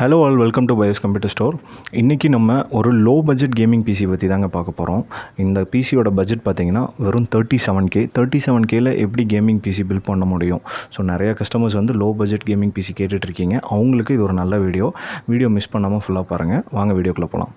Hello all, welcome to BYOS computer store. இன்றைக்கி நம்ம ஒரு லோ பட்ஜெட் கேமிங் பிசி பற்றி தாங்க பார்க்க போகிறோம். இந்த பிசியோட பட்ஜெட் பார்த்திங்கன்னா வெறும் 37K. 37Kல எப்படி கேமிங் பிசி பில்ட் பண்ண முடியும்? ஸோ நிறையா கஸ்டமர்ஸ் வந்து லோ பட்ஜெட் கேமிங் பிசி கேட்டுட்ருக்கீங்க. அவங்களுக்கு இது ஒரு நல்ல வீடியோ மிஸ் பண்ணாமல் ஃபுல்லாக பாருங்கள். வாங்க வீடியோக்குள்ளே போகலாம்.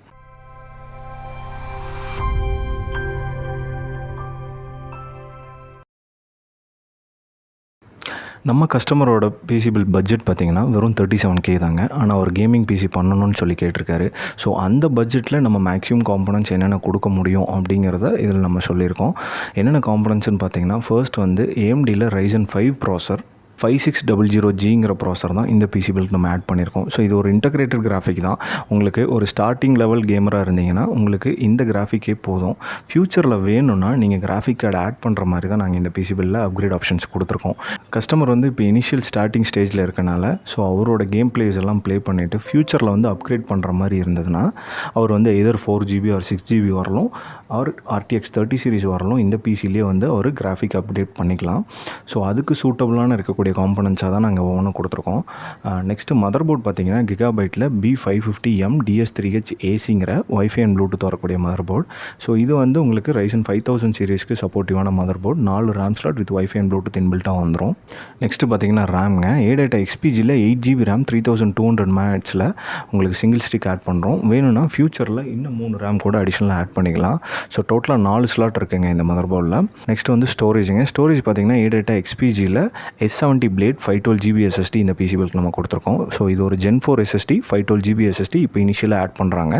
நம்ம கஸ்டமரோட பிசி பில் பட்ஜெட் பார்த்திங்கன்னா வெறும் 37K தாங்க. ஆனால் அவர் கேமிங் பிசி பண்ணணும்னு சொல்லி கேட்டிருக்காரு. ஸோ அந்த பட்ஜெட்டில் நம்ம மேக்ஸிமம் காம்பனன்ட்ஸ் என்னென்ன கொடுக்க முடியும் அப்படிங்கிறத இதில் நம்ம சொல்லியிருக்கோம். என்னென்ன காம்பனன்ட்ஸ்னு பார்த்திங்கன்னா, ஃபர்ஸ்ட் வந்து AMDல Ryzen 5 ப்ராசர் 5600Gங்கிற ப்ராசர் தான் இந்த பிசி பில்ட் நம்ம ஆட் பண்ணியிருக்கோம். ஸோ இது ஒரு இன்டகிரேட்டட் கிராஃபிக் தான். உங்களுக்கு ஒரு ஸ்டார்டிங் லெவல் கேமராக இருந்தீங்கன்னா உங்களுக்கு இந்த கிராஃபிக்கே போதும். ஃப்யூச்சரில் வேணும்னா நீங்கள் கிராஃபிக் கார்டு ஆட் பண்ணுற மாதிரி தான் நாங்கள் இந்த பிசி பில்லில் அப்கிரேட் ஆப்ஷன்ஸ் கொடுத்துருக்கோம். கஸ்டமர் வந்து இப்போ இனிஷியல் ஸ்டார்டிங் ஸ்டேஜில் இருக்கனால ஸோ அவரோட கேம் பிளேஸ் எல்லாம் ப்ளே பண்ணிவிட்டு ஃப்யூச்சரில் வந்து அப்கிரேட் பண்ணுற மாதிரி இருந்ததுன்னா அவர் வந்து எதர் 4GB or 6GB வரலும் அவர் RTX 30 சீரிஸ் வரலும் இந்த பிசிலேயே வந்து அவர் கிராஃபிக் அப்டேட் பண்ணிக்கலாம். ஸோ அதுக்கு சூட்டபுளான இருக்கக்கூடிய காம்பனன்ட்ஸாக தான் நாங்கள் ஒவ்வொன்றும் கொடுத்துருக்கோம். நெக்ஸ்ட்டு மதர் போர்ட் பார்த்திங்கன்னா கிகாபைட்டில் B550M DS3H ஏசிங்கிற வைஃபை அண்ட் ப்ளூடூத் வரக்கூடிய மதர் போர்ட். ஸோ இது வந்து உங்களுக்கு Ryzen 5000 சீரிஸ்க்கு சப்போர்ட்டிவான mother board. 4 RAM slot with wifi and Bluetooth இன்பில்ட்டாக வந்துடும். நெக்ஸ்ட்டு பார்த்திங்கன்னா ரேம்ங்க. ADATA XPGயில் 8GB RAM 3200 MHzல உங்களுக்கு சிங்கிள் ஸ்டிக் ஆட் பண்ணுறோம். வேணும்னா ஃப்யூச்சரில் இன்னும் 3 RAM கூட அடிஷ்னலாக ஆட் பண்ணிக்கலாம். ஸோ டோட்டலாக 4 ஸ்லாட் இருக்குங்க இந்த மதர் போர்டில். நெக்ஸ்ட் வந்து ஸ்டோரேஜுங்க. ஸ்டோரேஜ் பார்த்திங்கன்னா ADATA XPGயில் S70 Blade 512GB SSD இந்த பிசி பில்ட் நம்ம கொடுத்துருக்கோம். ஸோ இது ஒரு Gen 4 SSD 512GB SSD இப்போ இனிஷியலாக ஆட் பண்ணுறாங்க.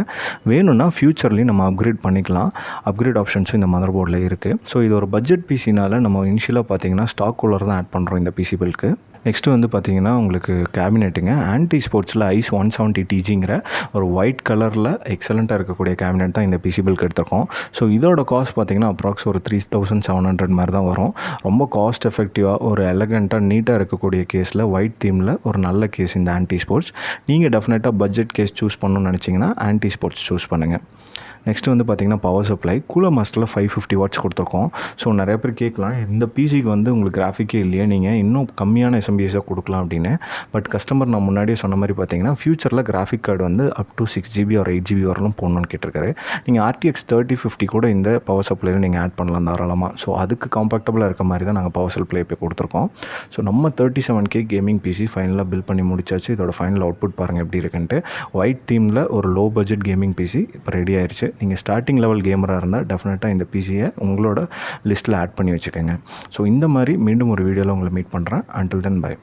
வேணும்னா ஃப்யூச்சர்லேயும் நம்ம அப்கிரேட் பண்ணிக்கலாம். அப்கிரேட் ஆப்ஷன்ஸும் இந்த மதர் போர்டில் இருக்குது. ஸோ இது ஒரு பட்ஜெட் பிசினால் நம்ம இனிஷியலாக பார்த்திங்கன்னா ஸ்டாக் கூலர் தான் ஆட் பண்ணுறோம் இந்த பிசி பில்க்கு. நெக்ஸ்ட்டு வந்து பார்த்திங்கன்னா உங்களுக்கு கேபினெட்டுங்க. ஆன்டி ஸ்போர்ட்ஸில் ஐஸ் 170TGங்கிற ஒரு ஒயிட் கலரில் எக்ஸலண்ட்டாக இருக்கக்கூடிய கேபினெட் தான் இந்த பிசி பில்க்கு எடுத்திருக்கோம். ஸோ இதோட காஸ்ட் பார்த்திங்கன்னா அப்ராக்ஸ் ஒரு 3700 மாதிரி தான் வரும். ரொம்ப காஸ்ட் எஃபெக்டிவாக ஒரு எலகண்ட்டாக நீட்டாக இருக்கக்கூடிய கேஸில் ஒயிட் தீமில் ஒரு நல்ல கேஸ் இந்த ஆன்டி ஸ்போர்ட்ஸ். நீங்கள் டெஃபினட்டாக பட்ஜெட் கேஸ் சூஸ் பண்ணணும்னு நினச்சிங்கன்னா ஆன்டி ஸ்போர்ட்ஸ் சூஸ் பண்ணுங்கள். நெக்ஸ்ட்டு வந்து பார்த்திங்கன்னா பவர் சப்ளை கூலர் மாஸ்டரில் 550 வாட்ஸ் கொடுத்துருக்கோம். ஸோ நிறைய பேர் கேட்கலாம், இந்த பிசிக்கு வந்து உங்களுக்கு கிராஃபிக்கே இல்லையா, நீங்கள் இன்னும் கம்மியான SMBஸாக கொடுக்கலாம் அப்படின்னு. பட் கஸ்டமர் நான் முன்னாடியே சொன்ன மாதிரி பார்த்தீங்கன்னா ஃப்யூச்சரில் கிராஃபிக் கார்டு வந்து up to 6GB or 8GB வரலாம் போடணும்னு கேட்டிருக்காரு. நீங்கள் RTX 3050 கூட இந்த பவர் சப்ளையில் நீங்கள் ஆட் பண்ணலாம் தாராளமாக. ஸோ அதுக்கு காம்பேக்டபுளாக இருக்க மாதிரி தான் நாங்கள் பவர் சப்ளை இப்போ கொடுத்துருக்கோம். ஸோ நம்ம 37K கேமிங் பிசி ஃபைனலாக பில் பண்ணி முடிச்சாச்சு. இதோட ஃபைனல் அவுட்புட் பாருங்கள் எப்படி இருக்குன்ட்டு. ஒயிட் தீமில் ஒரு லோ பட்ஜெட் கேமிங் பிசி இப்போ ரெடி ஆயிடுச்சு. நீங்கள் ஸ்டார்டிங் லெவல் கேமராக இருந்தால் டெஃபினட்டாக இந்த பிசியை உங்களோட லிஸ்ட்டில் ஆட் பண்ணி வச்சுக்கோங்க. ஸோ இந்த மாதிரி மீண்டும் ஒரு வீடியோவில் உங்களை மீட் பண்ணுறேன். Until then by.